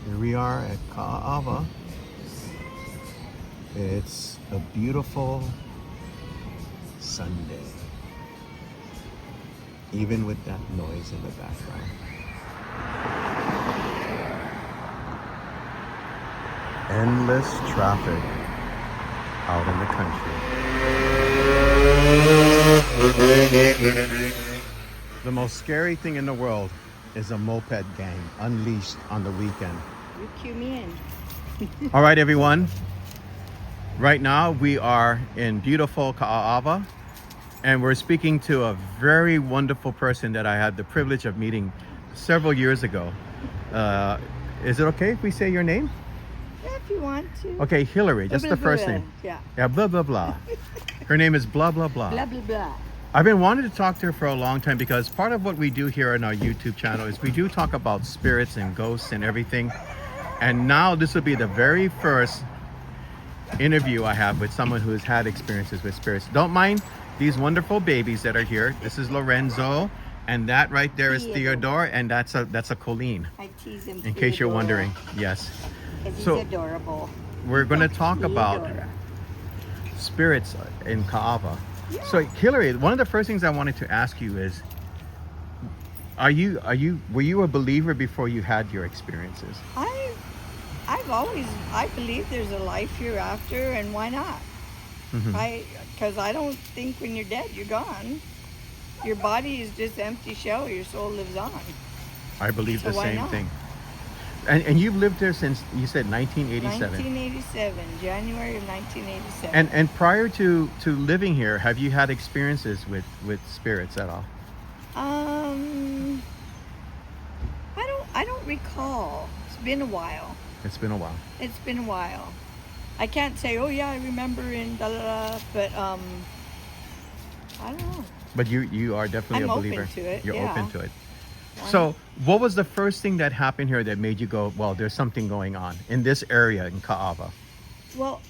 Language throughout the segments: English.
Here we are at Ka'ava. It's a beautiful Sunday, even with that noise in the background. Endless traffic out in the country. The most scary thing in the world is a moped gang unleashed on the weekend. You cue me in. All right, everyone. Right now we are in beautiful Ka'ava, and we're speaking to a very wonderful person that I had the privilege of meeting several years ago. Is it okay if we say your name? Yeah, if you want to. Okay, Hillary, just Blah, the blah, first blah. name. Yeah. Yeah, blah, blah, blah. Her name is blah, blah, blah. Blah, blah, blah. I've been wanting to talk to her for a long time because part of what we do here on our YouTube channel is we do talk about spirits and ghosts and everything. And now this will be the very first interview I have with someone who has had experiences with spirits. Don't mind these wonderful babies that are here. This is Lorenzo, and that right there is Theodore, and that's a Colleen. I tease him. In case you're wondering, yes. Because So- he's adorable. We're going to talk about Theodore. spirits in Ka'ava. Yeah. So Hillary, one of the first things I wanted to ask you is, were you a believer before you had your experiences? I believe there's a life hereafter, and why not? Mhm. Because I don't think when you're dead, you're gone. Your body is just empty shell. Your soul lives on. I believe So the why same not? thing. And you've lived there since, you said, 1987. 1987, January of 1987. And prior to living here, have you had experiences with spirits at all? I don't recall. It's been a while. It's been a while. It's been a while. I can't say, oh yeah, I remember in da da da, but I don't know. But you are definitely I'm a open believer. to it, You're yeah. open to it. Why So, what was the first thing that happened here that made you go, well, there's something going on in this area in Ka'ava? Well,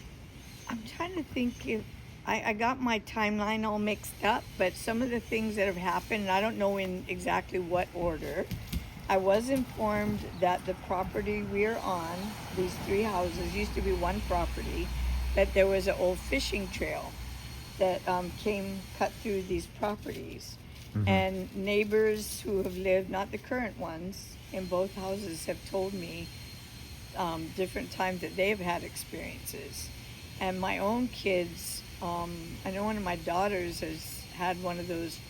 I'm trying to think if I got my timeline all mixed up, but some of the things that have happened, I don't know in exactly what order. I was informed that the property we're on, these three houses, used to be one property, but there was an old fishing trail that cut through these properties. Mhm. And neighbors who have lived, not the current ones, in both houses have told me different times that they have had experiences. And my own kids, I know one of my daughters has had one of those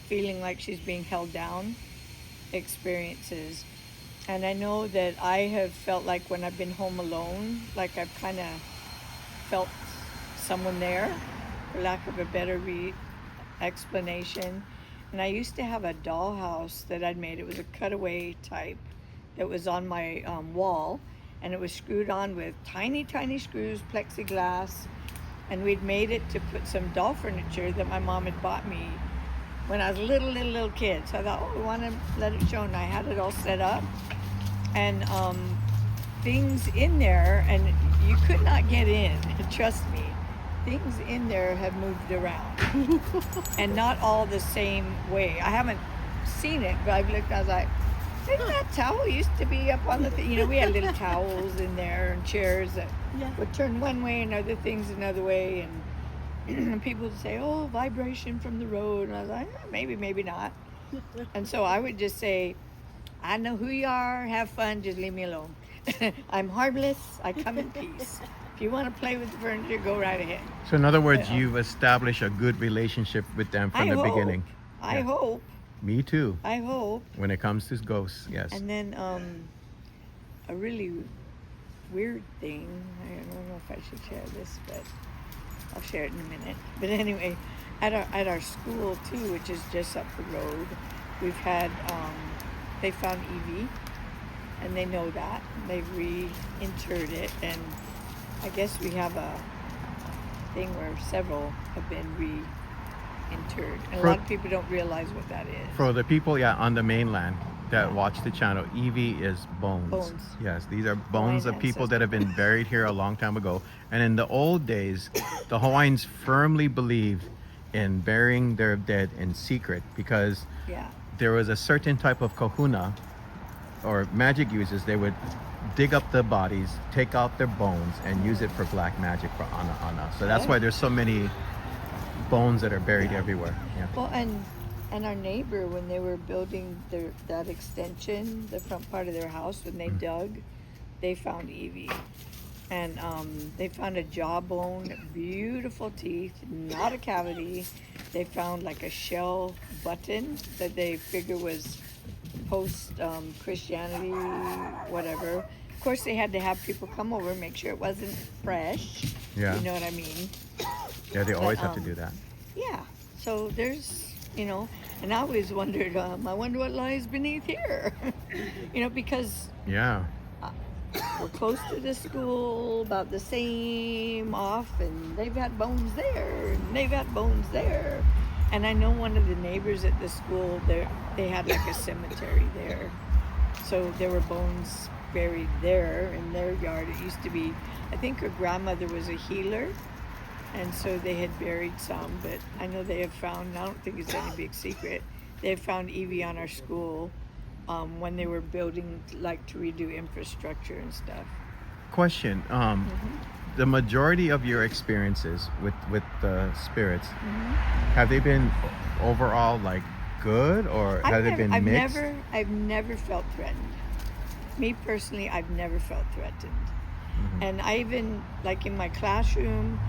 feeling like she's being held down experiences. And I know that I have felt like when I've been home alone, like I've kind of felt someone there, for lack of a better explanation. And I used to have a dollhouse that I'd made. It was a cutaway type that was on my wall, and it was screwed on with tiny, tiny screws, plexiglass. And we'd made it to put some doll furniture that my mom had bought me when I was a little kid. So I thought, oh, we want to let it show. And I had it all set up. And things in there, and you could not get in, trust me. Things in there have moved around. And not all the same way. I haven't seen it, but I've looked, I was like, didn't that towel used to be up on the thing? You know, we had little towels in there and chairs that would turn one way and other things another way. And people would say, oh, vibration from the road. And I was like, maybe, maybe not. And so I would just say, I know who you are, have fun, just leave me alone. I'm harmless, I come in peace. If you want to play with the furniture, go right ahead. So in other words, you've established a good relationship with them from the beginning. I hope. Me too. I hope. When it comes to ghosts, yes. And then a really weird thing, I don't know if I should share this, but I'll share it in a minute. But anyway, at our school too, which is just up the road, we've had, they found Evie, and they know that. They've reinterred it, and I guess we have a thing where several have been reinterred. And a lot of people don't realize what that is. For the people, on the mainland that watch the channel, Evie is bones. Bones. Yes, these are bones of Hawaiian people that have been buried here a long time ago. And in the old days, the Hawaiians firmly believed in burying their dead in secret because Yeah. there was a certain type of kahuna or magic users, they would dig up the bodies, take out their bones, and use it for black magic for on us. So that's why there's so many bones that are buried everywhere. Yeah. Well, and our neighbor, when they were building that extension, the front part of their house, when they dug, they found Evie. And they found a jawbone, beautiful teeth, not a cavity. They found like a shell button that they figure was post Christianity, whatever. Of course, they had to have people come over and make sure it wasn't fresh. Yeah. You know what I mean? Yeah, they always have to do that. Yeah. So there's, and I always wondered, I wonder what lies beneath here. Because Yeah. we're close to the school, about the same off, and they've had bones there, and they've had bones there. And I know one of the neighbors at the school, they had like a cemetery there. So there were bones buried there in their yard. It used to be, I think her grandmother was a healer, and so they had buried some, but I know they have found, I don't think it's any big secret, they have found Evie on our school when they were building, like, to redo infrastructure and stuff. Question. The majority of your experiences with the spirits, have they been overall like good, or have they been mixed? I've never felt threatened. Me personally, I've never felt threatened. And I even, like in my classroom,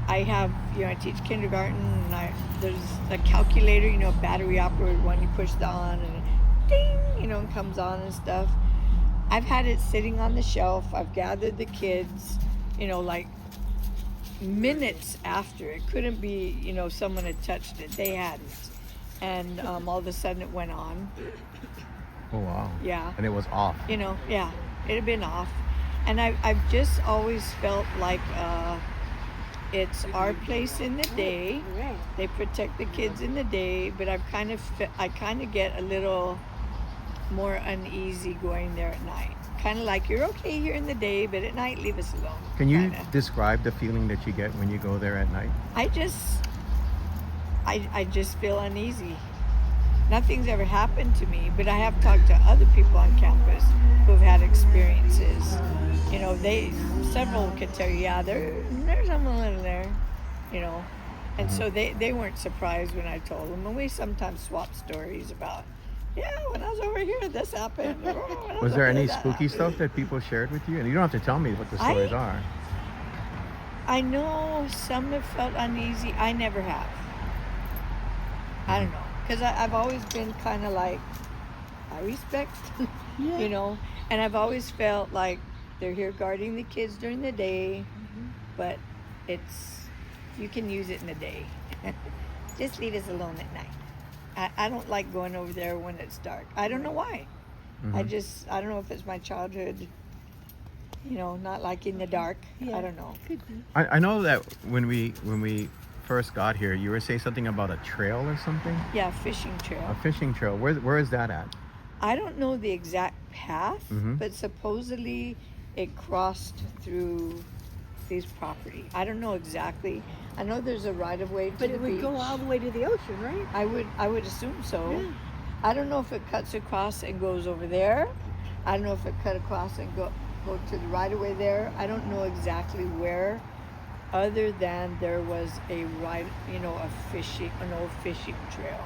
I have, I teach kindergarten, and there's a calculator, a battery operated one, you push the on and ding, it comes on and stuff. I've had it sitting on the shelf. I've gathered the kids, like minutes after. It couldn't be, someone had touched it. They hadn't. And all of a sudden it went on. Oh, wow. Yeah. And it was off. Yeah, it had been off. And I've just always felt like it's our place in the day. They protect the kids in the day, but I kind of get a little more uneasy going there at night. Kind of like, you're okay here in the day, but at night, leave us alone. Can you kinda describe the feeling that you get when you go there at night? I just feel uneasy. Nothing's ever happened to me, but I have talked to other people on campus who've had experiences. Several could tell you, yeah, there's someone in there, And so they weren't surprised when I told them. And we sometimes swap stories about, yeah, when I was over here, this happened. Was there any spooky stuff that people shared with you? And you don't have to tell me what the stories are. I know some have felt uneasy. I never have. I don't know. Because I've always been kind of like, I respect, and I've always felt like they're here guarding the kids during the day, but you can use it in the day. Just leave us alone at night. I don't like going over there when it's dark. I don't know why. I don't know if it's my childhood, not liking the dark. I don't know. Could be. I know that when we first got here, you were saying something about a trail or something? Yeah, fishing trail. A fishing trail. Where is that at? I don't know the exact path, but supposedly it crossed through these property. I don't know exactly. I know there's a right of way to But the it would beach. go all the way to the ocean, right? I would assume so. Yeah. I don't know if it cuts across and goes over there. I don't know if it cut across and go to the right of way there. I don't know exactly where, other than there was an old fishing trail.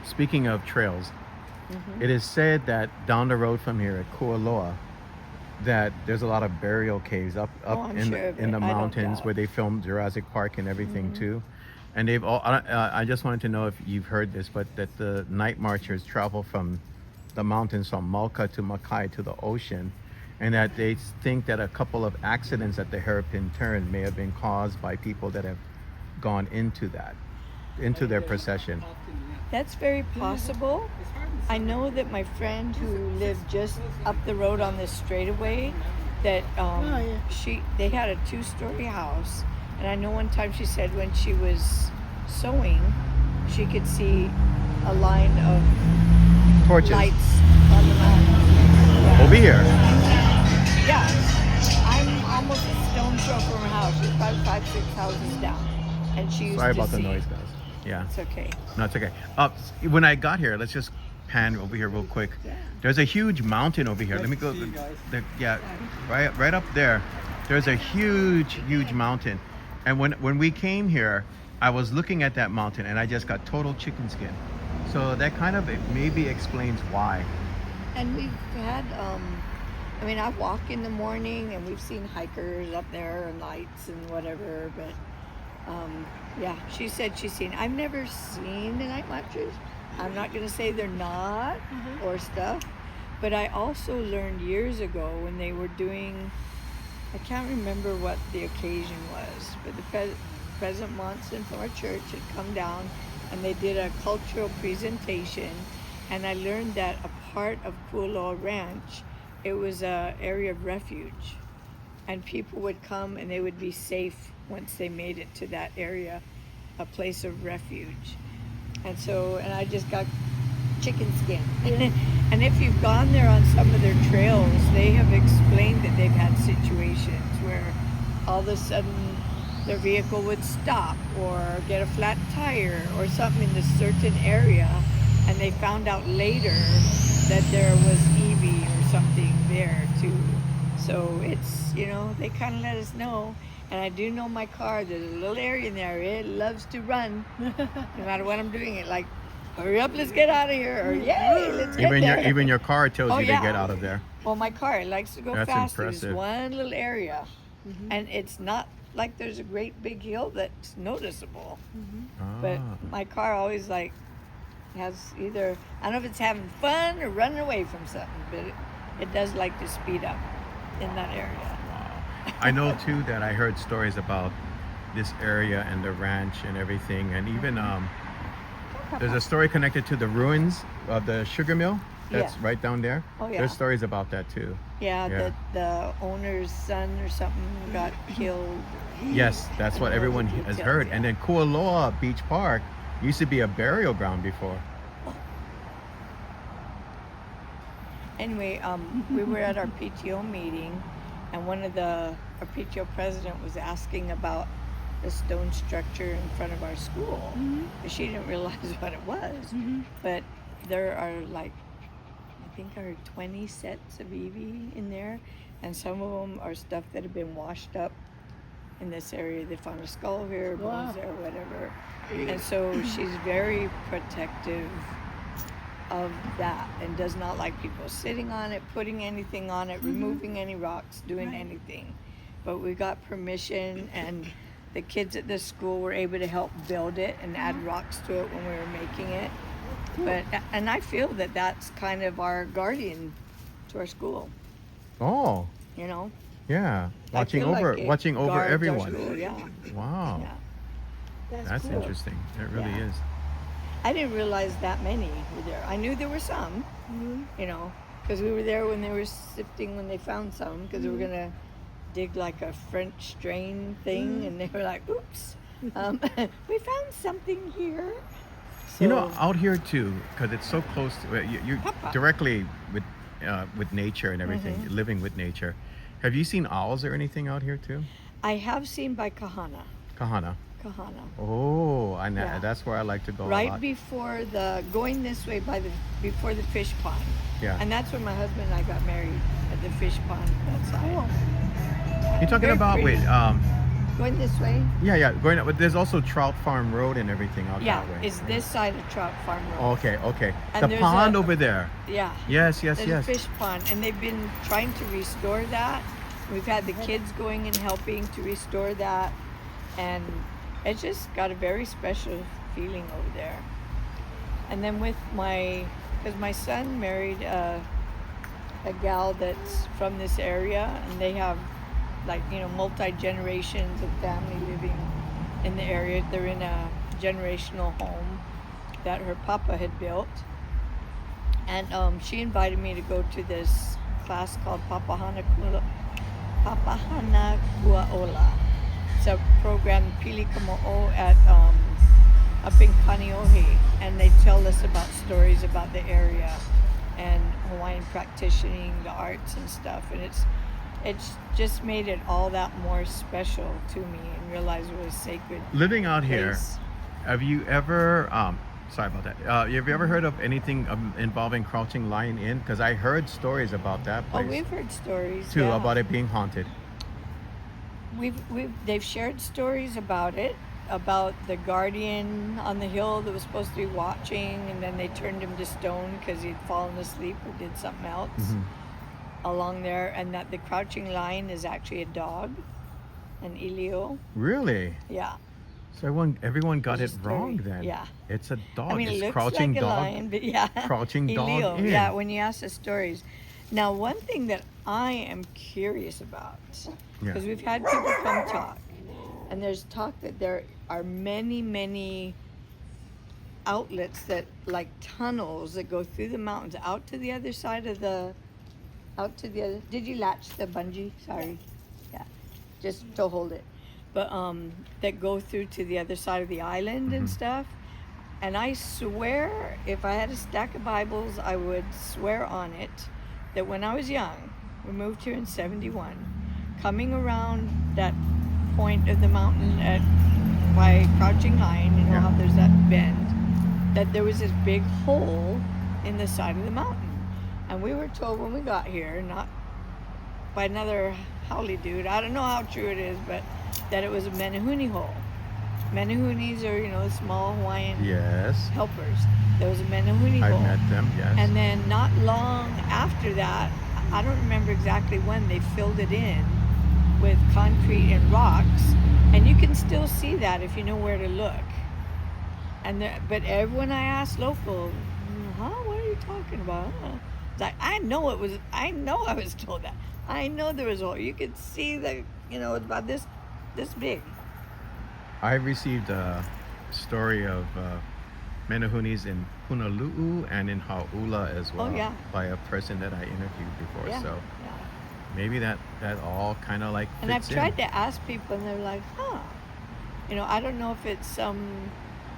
Speaking of trails, it is said that down the road from here at Kualoa, that there's a lot of burial caves up I'm in sure of in it. the I don't mountains doubt. where they filmed Jurassic Park and everything too. And they've all. I just wanted to know if you've heard this, but that the night marchers travel from the mountains from Malka to Makai to the ocean, and that they think that a couple of accidents at the hairpin turn may have been caused by people that have gone into their procession. That's very possible. I know that my friend who lived just up the road on this straightaway, that they had a 2-story house, and I know one time she said when she was sewing, she could see a line of Torches. lights on the mountain. Over here. Yeah, I'm almost a stone throw from her house. She's probably 5-6 houses down, and she used Sorry to about the see noise, it. guys. Yeah. It's okay. No, it's okay. When I got here, let's just pan over here real quick. Yeah. There's a huge mountain over here. Let me go. Yeah, right up there. There's a huge mountain. And when we came here, I was looking at that mountain and I just got total chicken skin. So that kind of maybe explains why. And we've had, I mean, I walk in the morning and we've seen hikers up there and lights and whatever, but yeah, she said she's seen. I've never seen the night watchers. I'm not going to say they're not or stuff, but I also learned years ago when they were doing, I can't remember what the occasion was, but the President Monson from our church had come down and they did a cultural presentation, and I learned that a part of Kualoa Ranch, it was a area of refuge, and people would come and they would be safe once they made it to that area, a place of refuge. And so, and I just got chicken skin. And if you've gone there on some of their trails, they have explained that they've had situations where all of a sudden their vehicle would stop or get a flat tire or something in this certain area, and they found out later that there was EV or something there too. So it's, you know, they kind of let us know. And I do know my car, there's a little area in there, it loves to run. No matter what I'm doing, it like, hurry up, let's get out of here, or yay, let's get there. Even your car tells you to get out of there. Well, my car, it likes to go That's fast. impressive. There's one little area, and it's not like there's a great big hill that's noticeable. But my car always like has either, I don't know if it's having fun or running away from something, but it does like to speed up in that area. I know too that I heard stories about this area and the ranch and everything, and even there's a story connected to the ruins of the sugar mill that's right down there. Oh, yeah. There's stories about that too. Yeah, Yeah. that the owner's son or something got killed. Yes, that's what everyone has heard. And then Kualoa Beach Park used to be a burial ground before. Anyway, we were at our PTO meeting, and our PTO president was asking about the stone structure in front of our school. She didn't realize what it was, but there are like, I think there are 20 sets of EV in there, and some of them are stuff that have been washed up in this area. They found a skull here, bones there, whatever. And so she's very protective of that and does not like people sitting on it, putting anything on it, removing any rocks, doing anything. But we got permission, and the kids at this school were able to help build it and add rocks to it when we were making it. And I feel that that's kind of our guardian to our school, Oh, you know? yeah. I feel like it Watching over guards our everyone. school, yeah. Wow. Yeah. That's cool. interesting. It really Yeah. is. I didn't realize that many were there. I knew there were some, you know, because we were there when they were sifting, when they found some, because they were going to dig like a French drain thing, and they were like, oops, we found something here. So, You know, out here too, because it's so close to you're directly with nature and everything, living with nature. Have you seen owls or anything out here too? I have seen by Kahana. Kahana. Oh, and Yeah. that's where I like to go a Right lot. before going this way before the fish pond. Yeah. And that's when my husband and I got married, at the fish pond outside. You're talking Very about pretty. Going this way? yeah, going up, but there's also Trout Farm Road and everything out Yeah, that way. it's this side of Trout Farm Road. Okay. And The there's pond a- over there. Yeah. Yes. There's a fish pond, and they've been trying to restore that. We've had the kids going and helping to restore that, and it's just got a very special feeling over there. And then because my son married a gal that's from this area, and they have like, you know, multi-generations of family living in the area. They're in a generational home that her papa had built. And she invited me to go to this class called Papahana Kuaola. It's a program, Pili Kamo'o, at up in Kaneohe, and they tell us about stories about the area and Hawaiian practicing, the arts and stuff, and it's just made it all that more special to me, and realize it was sacred. Living out here, place. have you ever Sorry about that. Have you ever heard of anything involving Crouching Lion Inn? Because I heard stories about that Oh, place we've heard stories too, yeah. about it being haunted. They've shared stories about it, about the guardian on the hill that was supposed to be watching, and then they turned him to stone because he'd fallen asleep or did something else along there, and that the crouching lion is actually a dog, an Elio. Really? Yeah. So everyone got There's it a story. wrong then. Yeah. It's a dog. I mean, it's it looks crouching like a dog. lion, but yeah. Crouching dog Elio. Inn. Yeah, when you ask the stories. Now, one thing that I am curious about, because we've had people come talk, and there's talk that there are many, many outlets that, like tunnels that go through the mountains out to the other side of the, did you latch the bungee? Sorry. Yeah, just to hold it. But that go through to the other side of the island and stuff. And I swear, if I had a stack of Bibles, I would swear on it that when I was young, we moved here in 71, coming around that point of the mountain by Crouching Lion, you know how there's that bend, that there was this big hole in the side of the mountain. And we were told when we got here, not by another howly dude, I don't know how true it is, but that it was a Menehune hole. Menehunes are, you know, small Hawaiian helpers. There was a Menehune hole. I've met them, yes. And then not long after that, I don't remember exactly when, they filled it in with concrete and rocks. And you can still see that if you know where to look. But everyone I asked local, what are you talking about? It's like, I know I was told that. I know there was a hole. You could see the, you know, it's about this big. I received a story of Menehunes in Honolulu and in Hauula as well by a person that I interviewed before. So maybe that all kind of like fits And I've tried in. to ask people, and they're like, you know, I don't know if it's some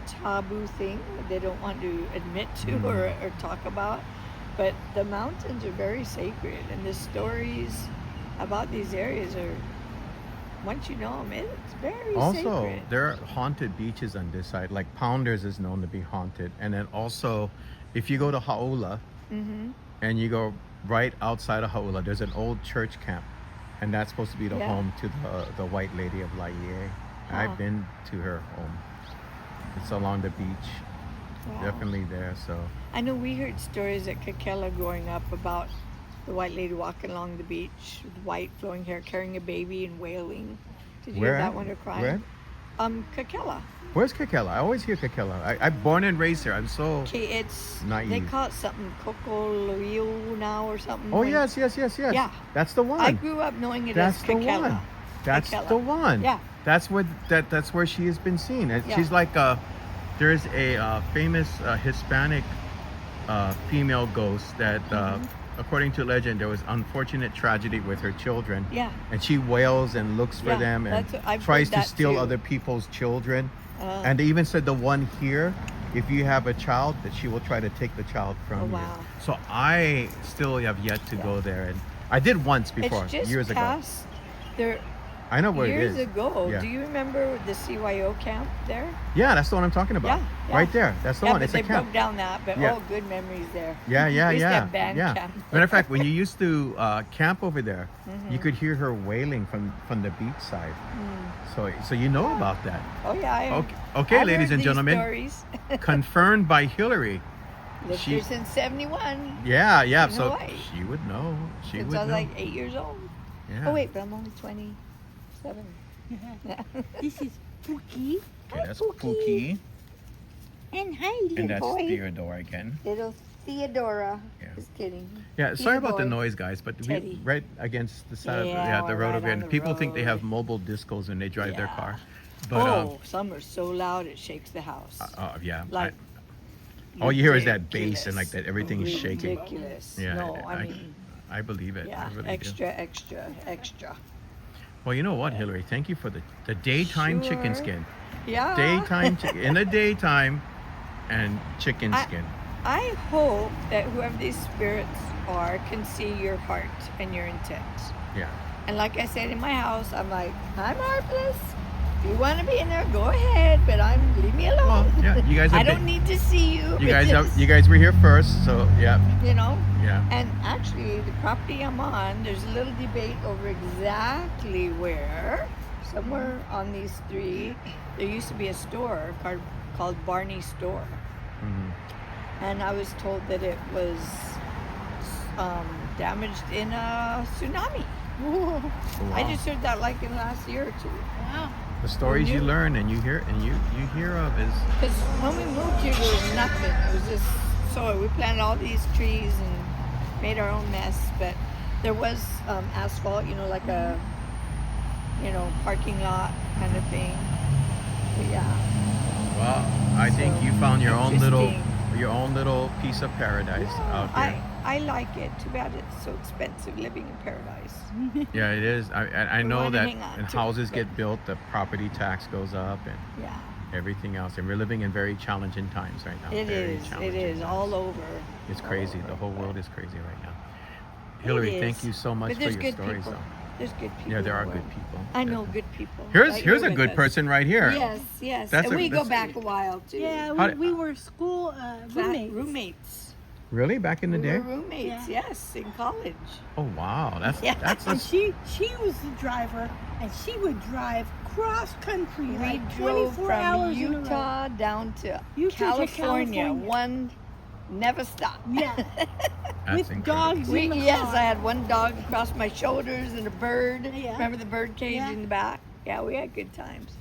taboo thing that they don't want to admit to or talk about, but the mountains are very sacred, and the stories about these areas are, once you know them, it's very Also, sacred. there are haunted beaches on this side. Like Pounders is known to be haunted. And then also, if you go to Hauula and you go right outside of Hauula, there's an old church camp. And that's supposed to be the home to the White Lady of Laie. I've been to her home. It's along the beach. Definitely there. So I know we heard stories at Kakela growing up about the White Lady walking along the beach with white flowing hair, carrying a baby and wailing. Did you hear that one or crying? Where? Kakela. Where's Kakela? I always hear Kakela. I'm born and raised here. I'm so It's naive. They call it something Kokoloiu now or something. Oh yes. Yeah. That's the one. I grew up knowing it That's as the Kakela. one. That's Kakela. the one. Yeah. That's where she has been seen. She's like there's a famous Hispanic female ghost that according to legend there was unfortunate tragedy with her children. Yeah. And she wails and looks for them and tries to steal other people's children. And they even said the one here, if you have a child, that she will try to take the child from you. So I still have yet to go there, and I did once before, It's just years ago. past there. I know where Years it is. ago, Yeah. do you remember the CYO camp there? Yeah, that's the one I'm talking about. Yeah. Right there. That's the Yeah, one. but It's they a camp. broke down that, but good memories there. Yeah, We used to have band yeah. camp. Matter of fact, when you used to camp over there, you could hear her wailing from the beach side. So you know about that. Oh yeah. Okay, I've ladies heard and these gentlemen, stories. confirmed by Hillary. Lived here since '71. Yeah. in So Hawaii. she would know. She Since would I was know. like 8 years old. Yeah. Oh wait, but I'm only 27. This is Pookie. Okay, that's Pookie. And hi, little And that's boy. Theodore again. Little Theodora. Yeah. Just kidding. Yeah, sorry about the boy. noise, guys, but we Teddy. right against the side Yeah, of the we're road right over here. on And the people think they road. have mobile discos when they drive their Yeah. car. But Some are so loud it shakes the house. yeah. Like all you hear is that bass and like that everything is shaking. Ridiculous. Yeah, No, I mean, I believe it. yeah, I really extra. do. Well, you know what, Hillary? Thank you for the daytime chicken Sure. skin. Yeah. Daytime chicken in the daytime and chicken skin. I hope that whoever these spirits are can see your heart and your intent. Yeah. And like I said in my house, I'm like, I'm heartless. you want to be in there, go ahead. But leave me alone. Well, yeah, you guys have I don't need to see you. you guys were here first, so yeah. You know. Yeah. And actually, the property I'm on, there's a little debate over exactly where. Somewhere on these three, there used to be a store called Barney's Store. And I was told that it was damaged in a tsunami. Whoa. I just heard that like in the last year or two. Wow. The stories you learn and you hear of is Because when we moved here, there was nothing. It was just soil. We planted all these trees and made our own mess, but there was asphalt, like a, parking lot kind of thing. But yeah. well, I think So, you found your own little interesting. piece of paradise out here. I like it. Too bad it's so expensive living in paradise. Yeah, it is. I know wanna that hang on when to houses it, get built, the property tax goes up and Yeah. everything else. And we're living in very challenging times right now. It Very is. It challenging is times. all over. It's All crazy. over. The whole world is crazy right now. Hillary, It thank is. you so much But for there's your good stories. people. Though. There's good people. Yeah, there in are the good world. people. I know Definitely. good people. Here's Right a with good us. person right here. Yes, yes. That's And we go that's- back a while too. Yeah, How- we were school roommates. Roommates. Really, back in the We day? were roommates. Yeah. Yes, in college. Oh wow, that's Yeah. that's And a, she was the driver, and she would drive cross country We like drove 24 from hours in a row. Utah down to Utah to California. California. One never stopped. Yeah, that's with incredible. dogs in the Yes, car. I had one dog across my shoulders and a bird. Yeah. Remember the bird cage Yeah. in the back? Yeah, we had good times.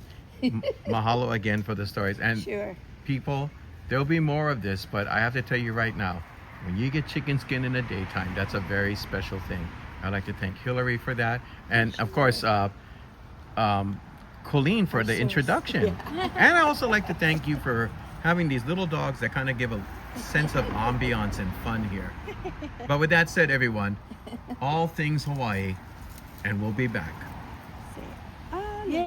Mahalo again for the stories. And Sure. people, there'll be more of this, but I have to tell you right now, when you get chicken skin in the daytime, that's a very special thing. I'd like to thank Hillary for that, and of course, Colleen for the So- introduction. And I also like to thank you for having these little dogs that kind of give a sense of ambiance and fun here. But with that said, everyone, all things Hawaii, and we'll be back.